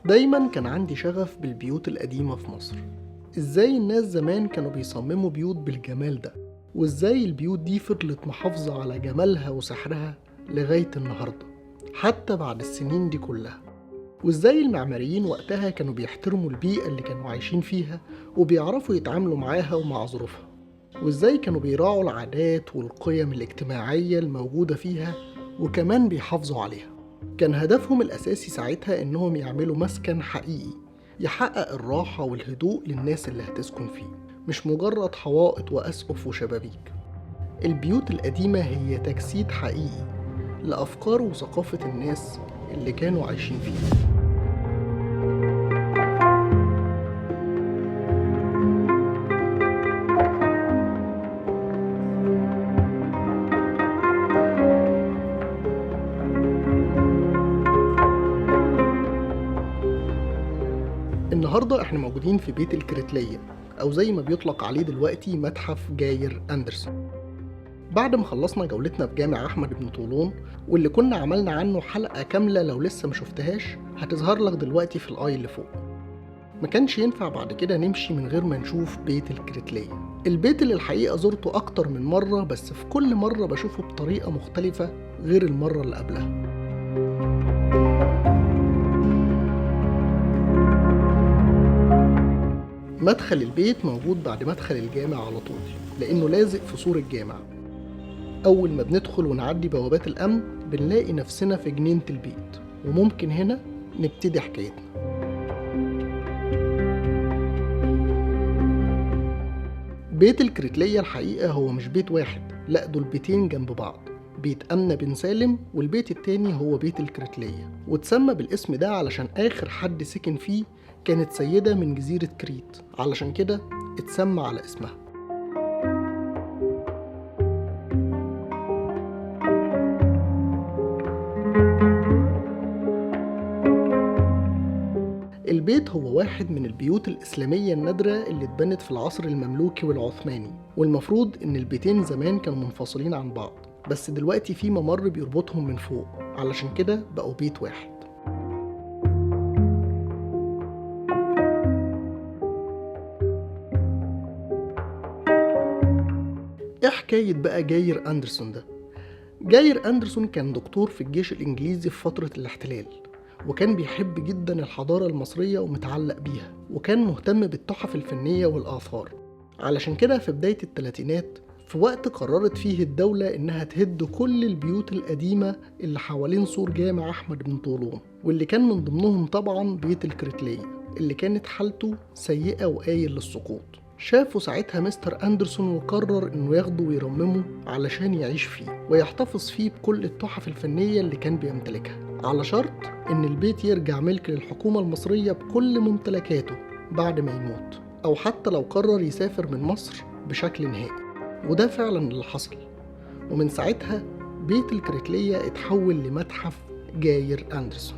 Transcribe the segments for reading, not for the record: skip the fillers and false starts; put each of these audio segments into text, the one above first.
دايما كان عندي شغف بالبيوت القديمة في مصر. ازاي الناس زمان كانوا بيصمموا بيوت بالجمال ده، وازاي البيوت دي فضلت محافظة على جمالها وسحرها لغاية النهاردة حتى بعد السنين دي كلها. وازاي المعماريين وقتها كانوا بيحترموا البيئة اللي كانوا عايشين فيها وبيعرفوا يتعاملوا معاها ومع ظروفها، وازاي كانوا بيراعوا العادات والقيم الاجتماعية الموجودة فيها وكمان بيحافظوا عليها. كان هدفهم الأساسي ساعتها إنهم يعملوا مسكن حقيقي يحقق الراحة والهدوء للناس اللي هتسكن فيه، مش مجرد حوائط وأسقف وشبابيك. البيوت القديمة هي تجسيد حقيقي لأفكار وثقافة الناس اللي كانوا عايشين فيها. النهاردة احنا موجودين في بيت الكريتلية، أو زي ما بيطلق عليه دلوقتي متحف جاير أندرسون. بعد ما خلصنا جولتنا في جامع أحمد بن طولون واللي كنا عملنا عنه حلقة كاملة، لو لسه مشوفتهاش هتظهر لك دلوقتي في الآي اللي فوق. ما كانش ينفع بعد كده نمشي من غير ما نشوف بيت الكريتلية، البيت اللي الحقيقة زرته أكتر من مرة، بس في كل مرة بشوفه بطريقة مختلفة غير المرة اللي قبلها. مدخل البيت موجود بعد مدخل الجامع على طول، لأنه لازق في سور الجامع. أول ما بندخل ونعدي بوابات الأمن بنلاقي نفسنا في جنينة البيت، وممكن هنا نبتدي حكايتنا. بيت الكريتلية الحقيقة هو مش بيت واحد، لأ دول بيتين جنب بعض، بيت أمنة بن سالم والبيت التاني هو بيت الكريتلية، واتسمى بالاسم ده علشان آخر حد سكن فيه كانت سيدة من جزيرة كريت، علشان كده اتسمى على اسمها. البيت هو واحد من البيوت الإسلامية النادرة اللي اتبنت في العصر المملوكي والعثماني، والمفروض إن البيتين زمان كانوا منفصلين عن بعض، بس دلوقتي في ممر بيربطهم من فوق، علشان كده بقوا بيت واحد. ايه حكاية بقى جاير أندرسون ده؟ جاير أندرسون كان دكتور في الجيش الإنجليزي في فترة الاحتلال، وكان بيحب جدا الحضارة المصرية ومتعلق بيها، وكان مهتم بالتحف الفنية والآثار. علشان كده في بداية الثلاثينات، في وقت قررت فيه الدولة إنها تهد كل البيوت القديمة اللي حوالين سور جامع أحمد بن طولون، واللي كان من ضمنهم طبعا بيت الكريتلية اللي كانت حالته سيئة وقايل للسقوط. شافه ساعتها مستر أندرسون وقرر إنه ياخده ويرممه علشان يعيش فيه ويحتفظ فيه بكل التحف الفنية اللي كان بيمتلكها، على شرط إن البيت يرجع ملك للحكومة المصرية بكل ممتلكاته بعد ما يموت، أو حتى لو قرر يسافر من مصر بشكل نهائي. وده فعلا اللي حصل، ومن ساعتها بيت الكريتلية اتحول لمتحف جاير أندرسون.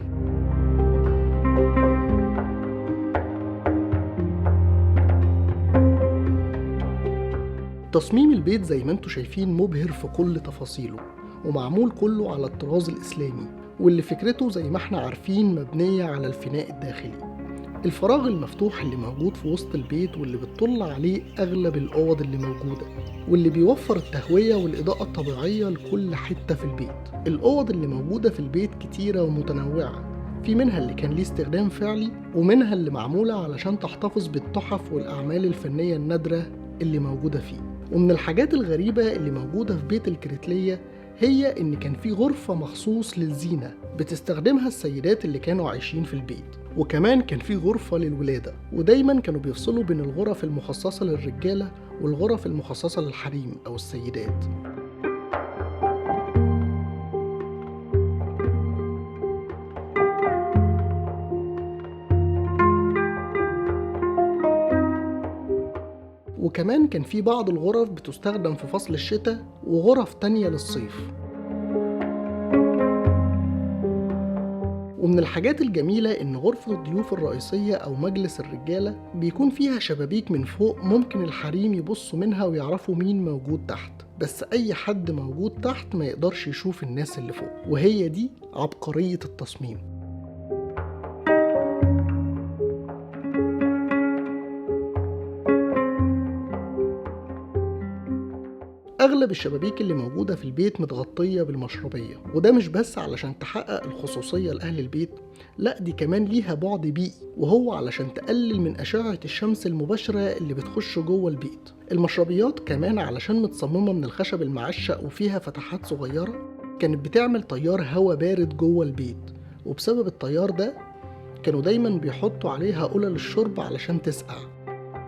تصميم البيت زي ما انتوا شايفين مبهر في كل تفاصيله، ومعمول كله على الطراز الإسلامي، واللي فكرته زي ما احنا عارفين مبنية على الفناء الداخلي، الفراغ المفتوح اللي موجود في وسط البيت واللي بتطل عليه أغلب الأوض اللي موجودة، واللي بيوفر التهوية والإضاءة الطبيعية لكل حتة في البيت. الأوض اللي موجودة في البيت كتيرة ومتنوعة، في منها اللي كان ليه استخدام فعلي، ومنها اللي معمولة علشان تحتفظ بالتحف والأعمال الفنية النادرة اللي موجودة فيه. ومن الحاجات الغريبة اللي موجودة في بيت الكريتلية هي إن كان في غرفة مخصوص للزينة بتستخدمها السيدات اللي كانوا عايشين في البيت، وكمان كان في غرفة للولادة، ودايما كانوا بيفصلوا بين الغرف المخصصة للرجالة والغرف المخصصة للحريم أو السيدات. وكمان كان في بعض الغرف بتستخدم في فصل الشتاء وغرف تانية للصيف. ومن الحاجات الجميلة إن غرفة الضيوف الرئيسية أو مجلس الرجالة بيكون فيها شبابيك من فوق، ممكن الحريم يبصوا منها ويعرفوا مين موجود تحت، بس أي حد موجود تحت ما يقدرش يشوف الناس اللي فوق، وهي دي عبقرية التصميم. أغلب الشبابيك اللي موجودة في البيت متغطية بالمشربية، وده مش بس علشان تحقق الخصوصية لأهل البيت، لأ دي كمان ليها بعد بيئي، وهو علشان تقلل من أشعة الشمس المباشرة اللي بتخش جوه البيت. المشربيات كمان علشان متصممة من الخشب المعشق وفيها فتحات صغيرة، كانت بتعمل تيار هوا بارد جوه البيت، وبسبب التيار ده كانوا دايما بيحطوا عليها قلل الشرب علشان تسقع،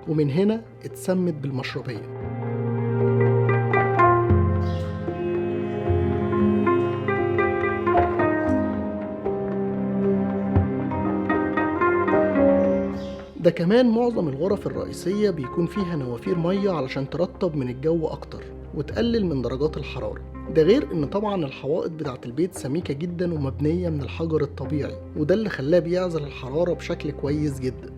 ومن هنا اتسمت بالمشربية. ده كمان معظم الغرف الرئيسية بيكون فيها نوافير مية علشان ترطب من الجو أكتر وتقلل من درجات الحرارة. ده غير إن طبعا الحوائط بتاعت البيت سميكة جدا ومبنية من الحجر الطبيعي، وده اللي خلاه بيعزل الحرارة بشكل كويس جدا.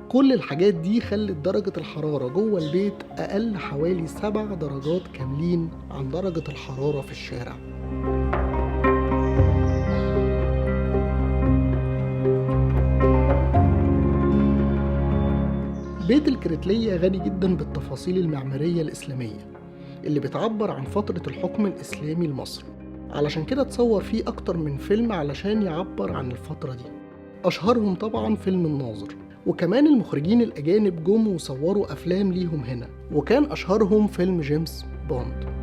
كل الحاجات دي خلت درجة الحرارة جوه البيت أقل حوالي 7 درجات كاملين عن درجة الحرارة في الشارع. بيت الكريتلية غني جدا بالتفاصيل المعمارية الإسلامية اللي بتعبر عن فترة الحكم الإسلامي لمصر، علشان كده اتصور فيه أكتر من فيلم علشان يعبر عن الفترة دي، أشهرهم طبعا فيلم الناظر. وكمان المخرجين الأجانب جم وصوروا أفلام ليهم هنا، وكان أشهرهم فيلم جيمس بوند.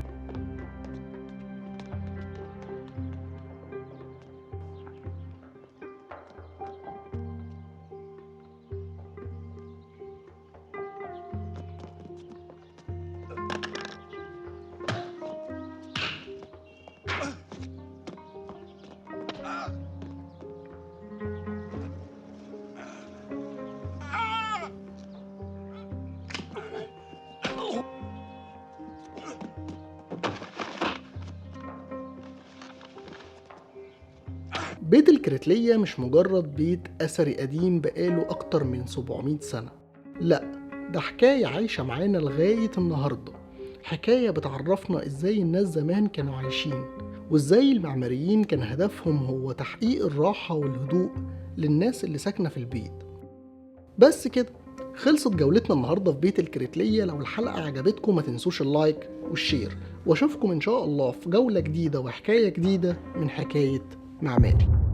بيت الكريتلية مش مجرد بيت أثري قديم بقاله أكتر من 700 سنة، لأ ده حكاية عايشة معانا لغاية النهاردة، حكاية بتعرفنا إزاي الناس زمان كانوا عايشين، وإزاي المعماريين كان هدفهم هو تحقيق الراحة والهدوء للناس اللي ساكنة في البيت. بس كده خلصت جولتنا النهاردة في بيت الكريتلية. لو الحلقة عجبتكم ما تنسوش اللايك والشير، واشوفكم إن شاء الله في جولة جديدة وحكاية جديدة من حكاية معماري.